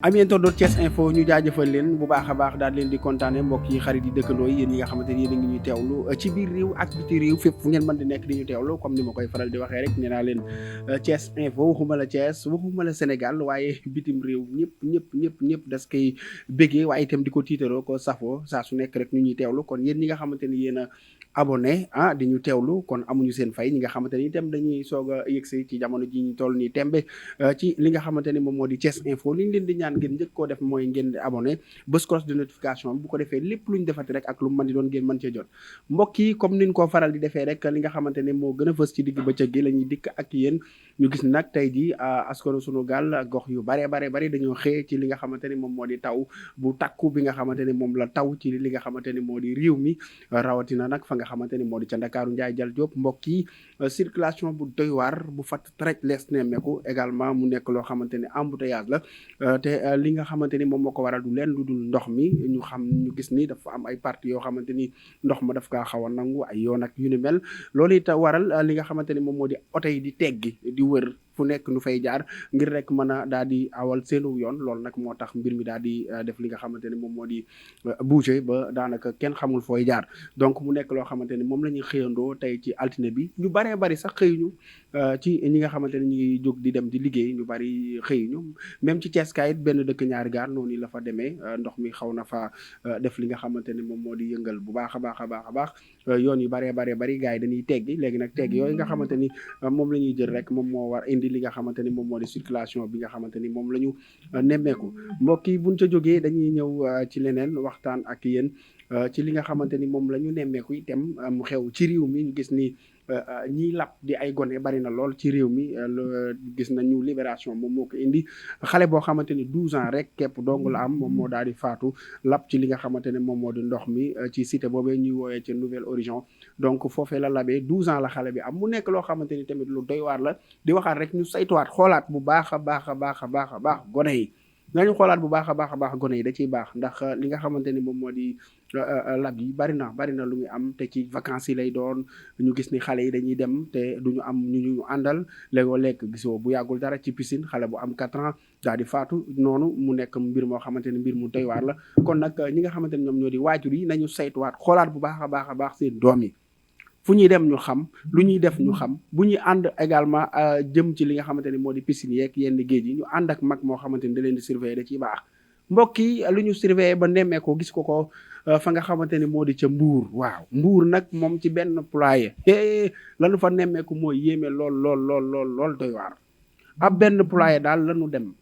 ami internaute Thiès Info ñu jaajëfal leen bu baax a baax daal leen di kontaane mbokk yi xarit yi dëkkandoo yi yéen ñi nga xamante ni yéen a ngi ñuy teewlu ci biir réew ak biti réew fépp fu ngeen mën di nekk di ñu teewlu comme ni ma koy faral di waxee rek nee naa leen Thiès Info waxuma la Thiès waxuma la Sénégal waaye bitim réew ñëpp das koy béggee waaye itam di ko tiitaroo ko safoo saa su nekk rek ñu ñuy teewlu kon yéen ñi nga xamante ni yéen a abonné di ñu teewlu kon amuñu seen fay ñi nga xamante ni itam dañuy soog a yëgsi ci jamono ji ñu toll nii tembe ci li nga xamante ni moom moo di Thiès Info li ñu leen di ñaan ngeen njëkk koo def mooy ngeen di abonné bës cloche de notification bu ko defee lépp luñ defati rek ak lu mu mën di doon ngeen mën cee jot mbokk yi comme niñ ko faral di defee rek li nga xamante ne moo gën a fës ci digg bëccëg gi la ñuy dikk ak yéen ñu gis nag tey ji askanu sunu gaal gox yu bare dañoo xëy ci li nga xamante ni moom moo di taw bu takku bi nga xamante ni moom la taw ci li nga xamante ni moo di réew mi rawatina nag fa nga xamante ni moo di ca Ndakaaru Njaay Jal Jóob mbokk yi circulation bu doy waar bu fatt trec lees nemmeeku également mu nekk loo xamante ni embouteillage la te li nga xamante ni moom moo ko waral du leen lu dul ndox mi ñu gis ni dafa am ay parties yoo xamante ni ndox ma daf kaa xaw a nangu ay yoon ak yu ni mel loolu it waral li nga xamante ni moom moo di oto yi di teggi di wër fu nekk nu fay jaar ngir rek mën a daal di awal seenu yoon loolu nag moo tax mbir mi daal di def li nga xamante ni moom moo di bouger ba daanaka kenn xamul fooy jaar donc mu nekk loo xamante ni moom la ñuy xëyandoo tey ci altine bi ñu baree bari sax xëyuñu ci ñi nga xamante ni ñu ngi jóg di dem di liggéey ñu bari xëyuñu même ci Thiès kayit benn dëkk ñaari gaar noonu la fa demee ndox mi xaw na fa def li nga xamante ni moom moo di yëngal bu baax a baax yoon yu baree bari gars yi dañuy teggi léegi nag teggi yooyu nga xamante ni moom la ñuy jël rek moom moo war indi li nga xamante ni moom moo di circulation bi nga xamante ni moom la ñu nemmeeku mbokk yi buñ ca jógee dañuy ñëw ci leneen waxtaan ak yéen ci li nga xamante ni moom la ñu nemmeeku itam mu xew ci réew mi ñu gis ni ñiy lap di ay gone bari na lool ci réew mi gis nañu libération moom moo ko indi xale boo xamante ni 12 ans rek képp dong la am moom moo daal di faatu lap ci li nga xamante ne moom moo di ndox mi ci cité boobee ñuy woowee ci Nouvelle Horizon donc foofee la labee 12 ans la xale bi am mu nekk loo xamante ni tamit lu doy waar la di waxaat rek ñu saytuwaat xoolaat bu baax a baax gone yi nañu xoolaat bu baax a baax gone yi da ciy baax ndax li nga xamante ni moom moo di lab yi bari na lu muy am te ci vacances yi lay doon ñu gis ni xale yi dañuy dem te duñu am ñu àndal léegoo lekk gisoo bu yàggul dara ci piscine xale bu am 4 ans daal di faatu noonu mu nekk mbir moo xamante ni mbir mu doy waar la kon nag ñi nga xamante ni ñoom ñoo di waajur yi nañu saytuwaat xoolaat bu baax a baax seen doom yi fu ñuy dem ñu xam lu ñuy def ñu xam bu ñuy ànd également jëm ci li nga xamante ni moo di piscine yeeg yenn géej yi ñu ànd ak mag moo xamante ni da leen di surveiller da ciy baax mbokk yi lu ñu surveiller ba nemmee ko gis ko fa nga xamante ni moo di ca Mbuur waaw Mbuur nag moom ci benn poulailler lanu fa nemmeeku mooy yéeme lool doy waar ab benn poulailler daal lañu dem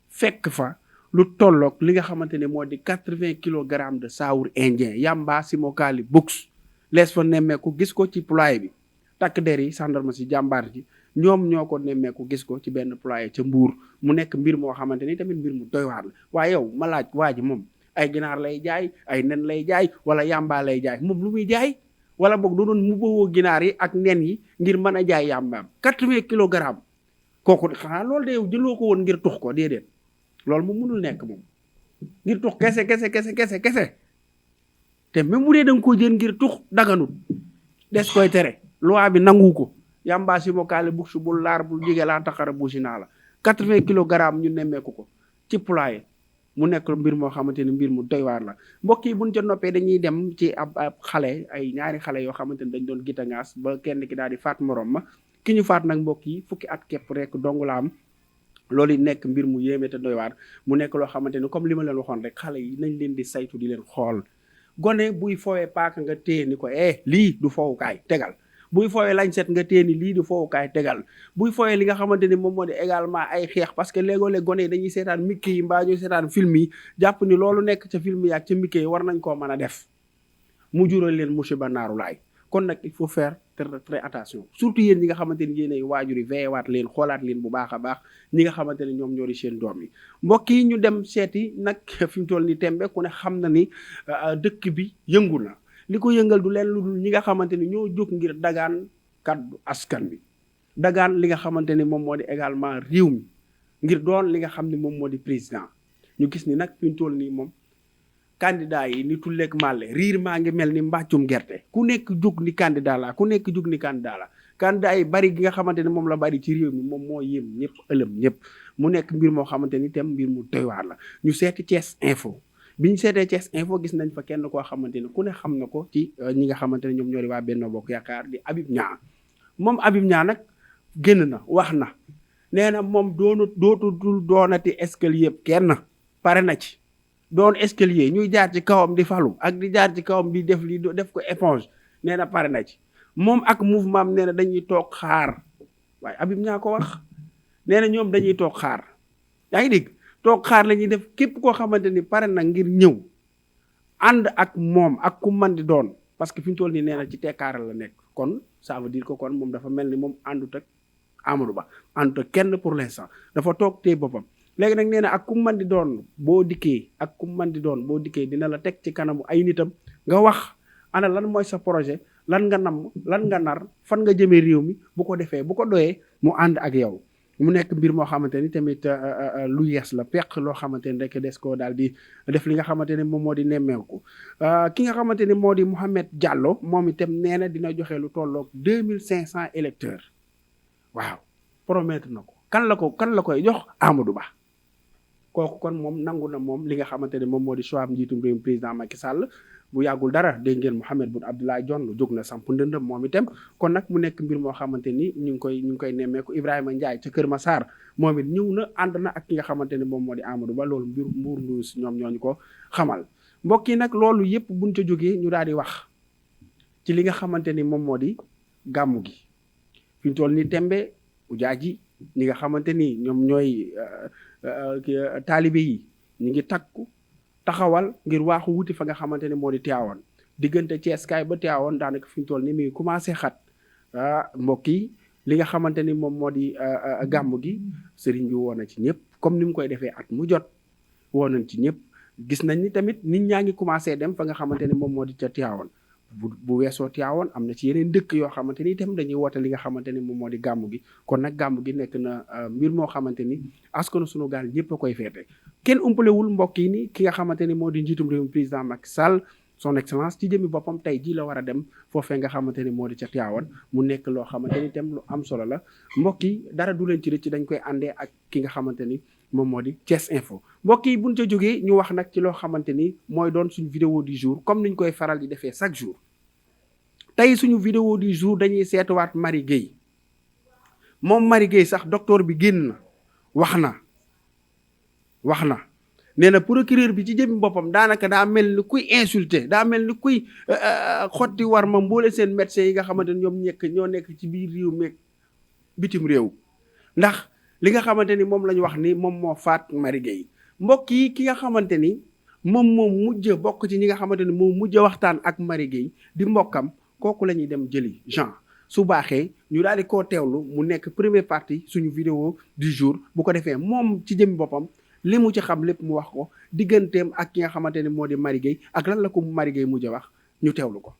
fekk fa lu tolloog li nga xamante ni moo di 80 kilogrammes de saour indien yamba simokali bux lees fa nemmeeku gis ko ci poulailler bi takk der yi gendarme si jàmbaar ji ñoom ñoo ko nemmeeku gis ko ci benn poulailler ca Mbuur mu nekk mbir moo xamante ni tamit mbir mu doy waar la waaye yow ma laaj waa ji moom ay ginaar lay jaay ay nen lay jaay wala yàmbaa lay jaay moom lu muy jaay wala boog du doon mu bowoo ginaar yi ak nen yi ngir mën a jaay yàmbaam 80 kilogrammes kooku xanaa loolu de yow jëloo ko woon ngir tux ko déedéet loolu moom mënul nekk moom ngir tux kese te même bu dee da nga ko jël ngir tux daganut des koy tere loi bi nangu ko yamba si mokaale bug su bul laar bul jige laa taxara bu si naa la 80 kilogrammes ñu nemmeeku ko ci poulailler mu nekk mbir moo xamante ni mbir mu doy waar la mbokk yi buñ ca noppee dañuy dem ci ab xale ay ñaari xale yoo xamante ni dañ doon gitangaas ba kenn ki daal di faat morom ma ki ñu faat nag mbokk yi fukki at képp rek dong la am loolu nekk mbir mu yéeme te doy waar mu nekk loo xamante ni comme li ma leen waxoon rek xale yi nañ leen di saytu di leen xool gone buy foowee paaka nga téye ni ko lii du foowukaay tegal buy foowee lañ set nga téye ni lii du foowukaay tegal buy foowee li nga xamante ni moom moo di également ay xeex parce que léegoo-léeg gone yi dañuy seetaan Mickey yi mbaa ñuy seetaan film yi jàpp ni loolu nekk ca film yi ak ca Mickey yi war nañ koo mën a def mu jural leen musiba naaru laay kon nag il faut faire très attention surtout yéen ñi nga xamante ni yéen ay waajur yi veyewaat leen xoolaat leen bu baax a baax ñi nga xamante ne ñoom ñoo di seen doom yi mbokk yi ñu dem seeti nag fi mu toll ni tembe ku ne xam na ni dëkk bi yëngu na li ko yëngal du leen lu dul ñi nga xamante ni ñoo jóg ngir dagaan kaddu askan bi dagaan li nga xamante ni moom moo di également réew mi ngir doon li nga xam ne moom moo di président ñu gis ni nag fi mu toll nii moom candidat yi ni tulleeg màlle riir maa ngi mel ni mbàccum gerte ku nekk jóg ni candidat la candidat yi bari gi nga xamante ne moom la bari ci réew mi moom moo yéem ñëpp ëlëm ñëpp mu nekk mbir moo xamante ni itam mbir mu doy waar la ñu seeti Thiès Info bi ñu seetee Thiès Info gis nañ fa kenn koo xamante ne ku ne xam na ko ci ñi nga xamante ne ñoom ñoo di waa Benno Bokk Yaakaar di Habib Niang moom Habib Niang nag génn na wax na nee na moom dootul doonati escalier kenn pare na ci doon escalier ñuy jaar ci kawam di falu ak di jaar ci kawam di def ko éponge nee na pare na ci moom ak mouvement am nee na dañuy toog xaar waaye Habib Niang ko wax nee na ñoom dañuy toog xaar yaa ngi dégg toog xaar la ñuy def képp koo xamante ni pare na ngir ñëw ànd ak moom ak ku man di doon parce que fi mu toll nii nee na ci tekkaaral la nekk kon ça veut dire que kon moom dafa mel ni moom àndut ak Amadou Ba àndut ak kenn pour l'instant dafa toog tey boppam léegi nag nee na ak ku man di doon boo dikkee dina la teg ci kanamu ay nitam nga wax ana lan mooy sa projet lan nga nam lan nga nar fan nga jëmee réew mi bu ko defee bu ko doyee mu ànd ak yow mu nekk mbir moo xamante ni tamit lu yees la peq loo xamante ni rek des koo daal di def li nga xamante ne moom moo di nemmeeku ki nga xamante ni moo di Mouhamed Diallo moom itam nee na dina joxe lu tolloog 2500 électeurs waaw promettre na ko kan la koy jox Amadou Ba kooku kon moom nangu na moom li nga xamante ne moom moo di choix njiitum réewum président Macky Sall bu yàggul dara dégg ngeen Mahammed Boun Abdallah Dionne jóg na samp ndëndëm moom itam kon nag mu nekk mbir moo xamante ni ñu ngi koy nemmeeku Ibrahima Ndiaye ca Kër Massar moom it ñëw na ànd na ak ki nga xamante ne moom moo di Amadou Ba loolu mbuur nduus ñoom ñooñu ko xamal mbokk yi nag loolu yëpp buñ ca jógee ñu daal di wax ci li nga xamante ni moom moo di gàmmu gi fi ñu toll ni tembe ujaaji ñi nga xamante ni ñoom ñooy taalibe yi ñu ngi takku taxawal ngir waaxu wuti fa nga xamante ne moo di Tivaouane diggante Thiès kaay ba Tivaouane daanaka fi ñu toll ni muy commencé xat mbokk yi li nga xamante ni moom moo di gàmm gi sëriñ bi woo na ci ñëpp comme ni mu koy defee at mu jot woo nañ ci ñëpp gis nañ ni tamit nit ñaa ngi commencé dem fa nga xamante ni moom moo di ca Tivaouane bu weesoo Tivaouane am na ci yeneen dëkk yoo xamante ni itam dañuy woote li nga xamante ni moom moo di gàmm gi kon nag gàmm gi nekk na mbir moo xamante ni askanu sunu gaal ñëpp a koy feete kenn umpalewul mbokk yi ni ki nga xamante ni moo di njiitum réewum président Macky Sall son excellence ci jëmi boppam tey jii la war a dem foofee nga xamante ni moo di ca Tivaouane mu nekk loo xamante ni itam lu am solo la mbokk yi dara du leen ci rëcc dañ koy àndee ak ki nga xamante ni moom moo di Thiès Info mbokk yi buñ ca jógee ñu wax nag ci loo xamante ni mooy doon suñu vidéo du jour comme niñ koy faral di defee chaque jour tey suñu vidéo du jour dañuy seetuwaat Marie Gueye moom Marie Gueye sax docteur bi génn na wax na nee na procureur bi ci jëmmi boppam daanaka daa mel ni kuy insulté daa mel ni kuy xotti war ma mboole seen médecins yi nga xamante ni ñoo nekk ci biir réew meeg bitim réew ndax li nga xamante ni moom la ñu wax ni moom moo faat Marie Gueye mbokk yi ki nga xamante ni moom mujj bokk ci ñi nga xamante ni moom mujj waxtaan ak Marie Gueye di mbokkam kooku la ñuy dem jëli Jean su baaxee ñu daal di koo teewlu mu nekk première partie suñu vidéo du jour bu ko defee moom ci jëmmi boppam li mu ci xam lépp mu wax ko digganteem ak ki nga xamante ne moo di Marie Gueye ak lan la ko Marie Gueye mujj wax ñu teewlu ko.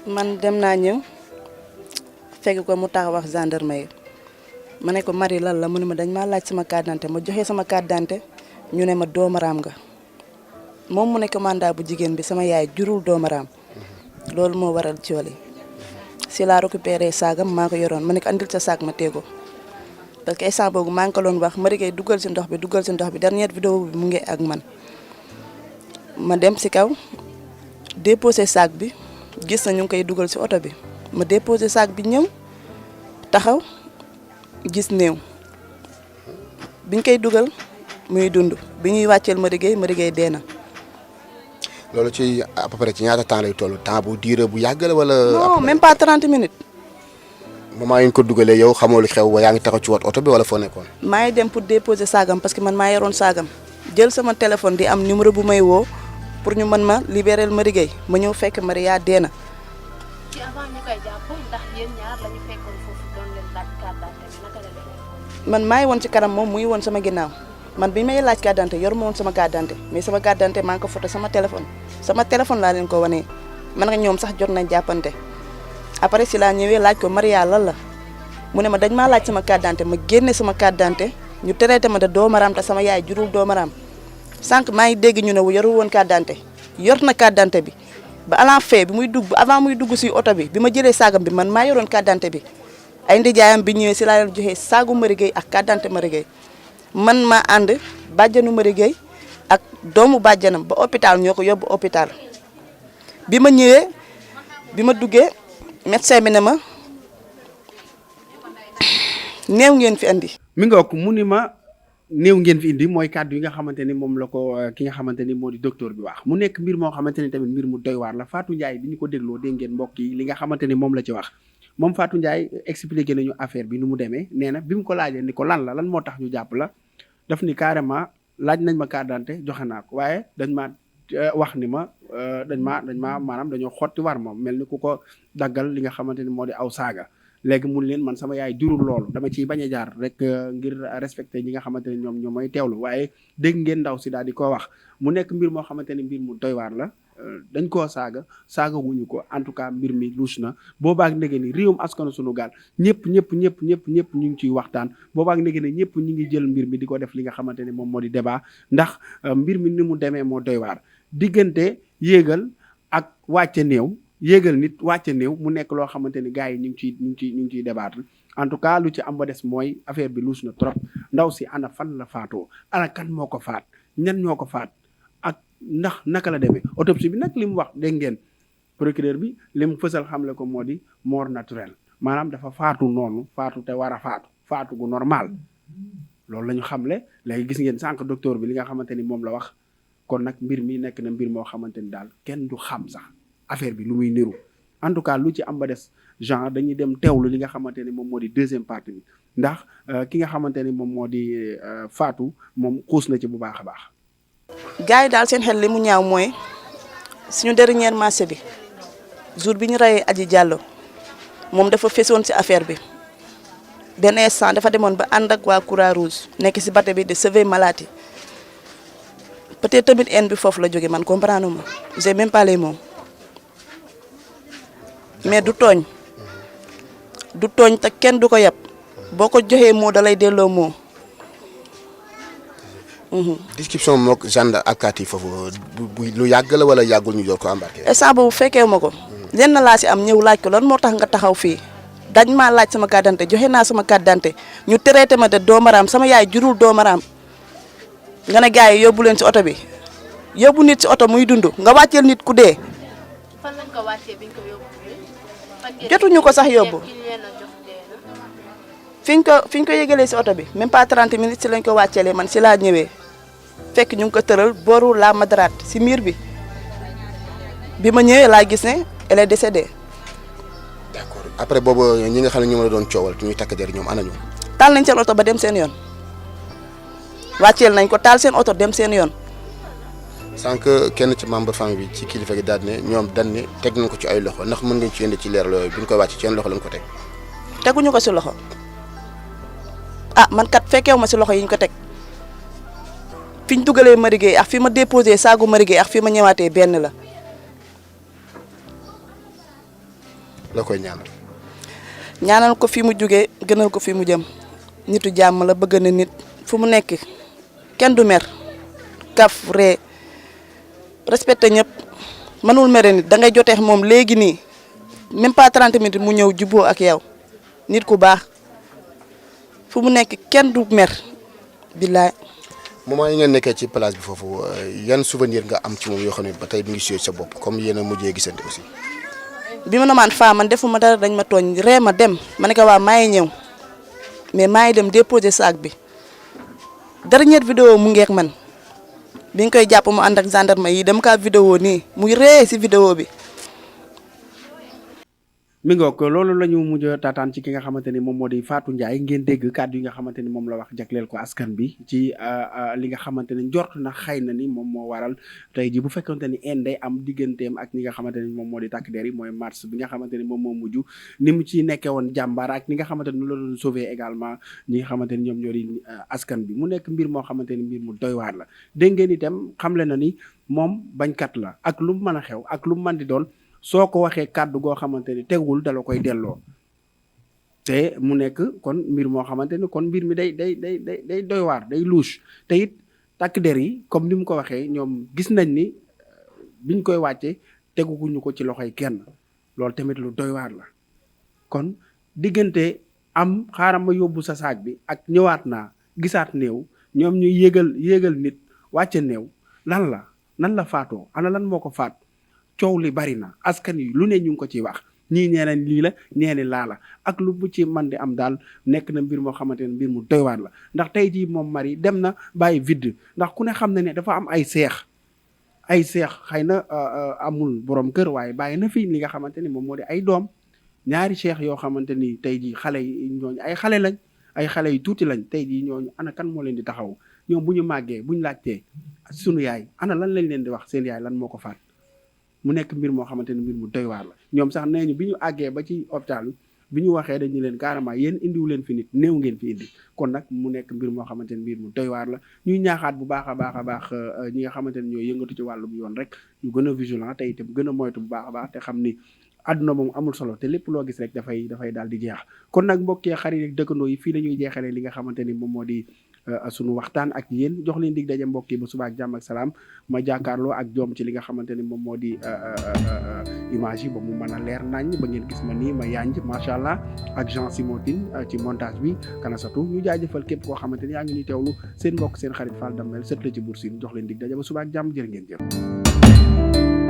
man dem naa ñëw fekk ko mu taxaw wax gendarme yi ma ne ko Marie lan la mu ne ma dañ maa laaj sama carte d'identité ma joxe sama carte d'identité ñu ne ma doomaraam nga moom mu nekk mandat bu jigéen bi sama yaay jurul doomaraam loolu moo waral cool yi si laa récupéré saagam maa ko yoroon ma ne ko andil sa saag ma téego parce que instant boobu maa ngi ko doon wax Marie Gueye duggal si ndox bi dernière vidéo bi mu ngi ak man ma dem si kaw déposé saag bi gis na ñu ngi koy dugal si oto bi ma déposé saag bi ñëw taxaw gis néew biñ koy dugal muy dund bi ñuy wàcceel Marie Gueye dee na. loolu ci à peu près ci ñaata temps lay toll temps bu diire bu yàgg la wala. non même pas 30 minutes. moment yi ñu ko dugalee yow xamoo lu xew ba yaa ngi taxaw ci oto bi wala foo nekkoon. maa ngi dem pour déposer saagam parce que man maa yoroon saagam jël sama téléphone di am numéro bu may woo pour ñu mën ma libérer Marie Gueye ma ñëw fekk Maria dee na. ci avant ñu koy jàpp ndax yéen ñaar lañu fekkoon foofu doon leen laaj carte d'identité naka la demee. man maa ngi woon ci kanam moom muy woon sama ginnaaw man bi may laaj carte d'identité yor ma woon sama carte d'identité mais sama carte d'identité maa ngi ko photo sama téléphone laa leen ko wanee man nga ñoom sax jot nañ jàppante après si laa ñëwee laaj ko Maria lan la mu ne ma dañ maa laaj sama carte d'identité ma génne sama carte d'identité ñu traité ma de doomaraam te sama yaay jurul doomaraam sànq maa ngi dégg ñu ne yorul woon carte d'identité yor na carte d'identité bi ba à la fin bi muy dugg avant muy dugg si oto bi ma jëlee saagam bi man maa yoroon carte d'identité bi ay ndijaayam bi ñëwee si laa leen joxee saagu Marie Gueye ak carte d'identité Marie Gueye man maa ànd bàjjanu Marie Gueye ak doomu bàjjanam ba hôpital ñoo ko yóbbu hôpital bi ma ñëwee bi ma duggee médecin bi ne ma néew ngeen fi andi. mi nga ko mu ni ma néew ngeen fi indi mooy kàddu yi nga xamante ni moom la ko ki nga xamante ni moo di docteur bi wax mu nekk mbir moo xamante ni tamit mbir mu doy waar la Fatou Ndiaye bi ñu ko dégloo dégg ngeen mbokk yi li nga xamante ni moom la ci wax moom Fatou Ndiaye expliqué nañu affaire bi nu mu demee nee na bi mu ko laajee ni ko lan moo tax ñu jàpp la daf ni carrément laaj nañ ma carte d'identité joxe naa ko waaye dañ ma wax ni ma dañ ma maanaam dañoo xotti war moom mel ni ku ko daggal li nga xamante ni moo di aw saaga léegi mun leen man sama yaay jurul loolu dama ciy bañ a jaar rek ngir respecté ñi nga xamante ne ñoom mooy teewlu waaye dégg ngeen ndaw si daal di ko wax mu nekk mbir moo xamante ne mbir mu doy waar la dañ koo saaga wuñu ko en tout cas mbir mi luus na boobaak ndege ni réewum askanu sunu gaal ñëpp ñu ngi ciy waxtaan boobaak ndege ni ñëpp ñu ngi jël mbir mi di ko def li nga xamante ne moom moo di débat ndax mbir mi ni mu demee moo doy waar diggante yéegal ak wàcce néew yéegal nit wàcce néew mu nekk loo xamante ni gars yi ñu ngi ciy débattre en tout cas lu ci am ba des mooy affaire bi luus na trop ndaw si ana fan la faatoo ana kan moo ko faat ñan ñoo ko faat ak ndax naka la demee autopsie bi nag li mu wax dégg ngeen procureur bi li mu fësal xamle ko moo di mort naturelle maanaam dafa faatu noonu faatu te war a faatu gu normal loolu la ñu xamle léegi gis ngeen sànq docteur bi li nga xamante ni moom la wax kon nag mbir mi nekk na mbir moo xamante ni daal kenn du xam sax affaire bi lu muy niru en tout cas lu ci am ba des genre dañuy dem teewlu li nga xamante ni moom moo di deuxième partie bi ndax ki nga xamante ni moom moo di Fatou moom xuus na ci bu baax a baax. gars yi daal seen xel li mu ñaaw mooy suñu dernier marché bi jour bi ñu reyee Adji Diallo moom dafa fesoon ci affaire bi benn instant dafa demoon ba ànd ak waa Croix-Rouge nekk ci bateau bi de sauver malade yi peut-être tamit haine bi foofu la jóge man comprendre ma j'ai même pas les mots mais du tooñ te kenn du ko yab boo ko joxee moo da lay delloo moo. description mook gendarme alkaati foofu lu yàgg la wala yàggul ñu door ko embarqué. instant boobu fekkee ma ko lenn laa si am ñëw laaj ko lan moo tax nga taxaw fii dañ maa laaj sama carte d'identité joxe naa sama carte d'identité ñu traité ma de doomaraam sama yaay jurul doomaraam nga ne gars yi yóbbu leen si oto bi yóbbu nit si oto muy dund nga wàcceel nit ku dee. fan lañ ko wàccee biñ ko yóbbu. jotuñu ko sax yóbbu. fiñ ko yëgalee si oto bi même pas 30 minutes si lañ ko wàcceelee man si laa ñëwee fekk ñu ngi ko tëral booru la Madrate si miir bi ma ñëwee laa gis ne elle est décédée. d'accord après boobu ñi nga xam ne ñoom la doon coowal ñuy takk der ñoom anañu. taal nañ seen oto ba dem seen yoon wàcceel nañ ko taal seen oto dem seen yoon. sànq kenn ci membre famille bi ci kilifa gi daal ne ñoom dañ ne teg nañ ko ci ay loxo ndax mën nga ci indi ci leer yooyu bi ñu koy wàcc ci yenn loxo lañ ko teg. teguñu ko si loxo ah man kat fekkeewu ma si loxo yi ñu ko teg fi ñu dugalee Marie Gueye ak fi ma déposé saagu Marie Gueye ak fi ma ñëwaatee benn la. la koy ñaanal. ñaanal ko fi mu jugee gënal ko fi mu jëm nitu jàmm la bëgg na nit fu mu nekk kenn du mer kaf ree respecté ñëpp mënul mere nit da ngay jotee moom léegi nii même pas 30 minutes mu ñëw juboo ak yow nit ku baax fu mu nekk kenn du mer billaay. moment yi ngeen nekkee ci place bi foofu yan souvenir nga am ci moom yoo xam ne ba tey mi ngi suyee sa bopp comme yéen a mujjee gisante aussi. bi ma nomaan faa man defuma dara dañ ma tooñ ree ma dem ma ne ko waa maa ngi ñëw mais maa ngi dem déposer sac bi dernière vidéo mu ngeek man bi ñu koy jàpp mu ànd ak gendarme yi dem kaa vidéo nii muy ree si vidéo bi. mi ngoog loolu la ñu mujj taataan ci ki nga xamante ni moom moo di Fatou Ndiaye ngeen dégg kàddu yi nga xamante ni moom la wax jagleel ko askan bi ci li nga xamante ne njort na xëy na ni moom moo waral tey ji bu fekkante ni en day am digganteem ak ñi nga xamante ni moom moo di takk der yi mooy mars bi nga xamante ni moom moo mujj ni mu ci nekkee woon jàmbaar ak ni nga xamante ni la doon sauver également ñi nga xamante ni ñoom ñoo di askan bi mu nekk mbir moo xamante ni mbir mu doy waar la dégg ngeen itam xamle na ni moom bañkat la ak lu mu mën a xew ak lu mu mën di doon soo ko waxee kàddu goo xamante ni tegul dala koy delloo te mu nekk kon mbir moo xamante ni kon mbir mi day doy waar day louche te it takk der yi comme ni mu ko waxee ñoom gis nañ ni biñ koy wàcce teguñu ko ci loxoy kenn loolu tamit lu doy waar la kon diggante am xaaral ma yóbbu sa saag bi ak ñëwaat naa gisaat néew ñoom ñu yéegal nit wàcce néew lan la nan la faatoo ana lan moo ko faat coow li bari na askan yi lu ne ñu ngi ko ciy wax ñii ñeeneen lii la ñeeni laa la ak lu bu ci man di am daal nekk na mbir moo xamante ne mbir mu doy waar la ndax tey jii moom Marie dem na bàyyi vide ndax ku ne xam na ne dafa am ay seex xëy na amul borom kër waaye bàyyi na fi li nga xamante ni moom moo di ay doom ñaari seex yoo xamante ni tey jii xale yi ñooñu ay xale lañ ay xale yu tuuti lañ tey jii ñooñu ana kan moo leen di taxaw ñoom bu ñu màggee bu ñu laajtee sunu yaay ana lan lañ leen di wax seen yaay lan moo ko faat mu nekk mbir moo xamante ni mbir mu doy waar la ñoom sax nee ñu bi ñu àggee ba ci hôpital bi ñu waxee dañu leen carrément yéen indiwu leen fi nit néew ngeen fi indi kon nag mu nekk mbir moo xamante ni mbir mu doy waar la ñuy ñaaxaat bu baax a baax ñi nga xamante ni ñooy yëngatu ci wàllu bu yoon rek ñu gën a vigilant te itam gën a moytu bu baax a baax te xam ni àdduna moom amul solo te lépp loo gis rek dafay daal di jeex kon nag mbokkee xarit ak dëkkandoo yi fii la ñuy jeexalee li nga xamante ni moom moo di sunu waxtaan ak yéen jox leen dig daje mbokk yi ba suba ak jàmm ak salaam ma jàkkaarloo ak joom ci li nga xamante ni moom moo di image yi ba mu mën a leer nañ ba ngeen gis ma nii ma yanj macha allah ak Jean Simotine ci montage bi Kanasatu ñu jaajëfal képp koo xamante ni yaa ngi ñuy teewlu seen mbokk seen xarit Fall Damel sët la ci Bour Sine jox leen dig daje ba suba ak jàmm jërë ngeen jëf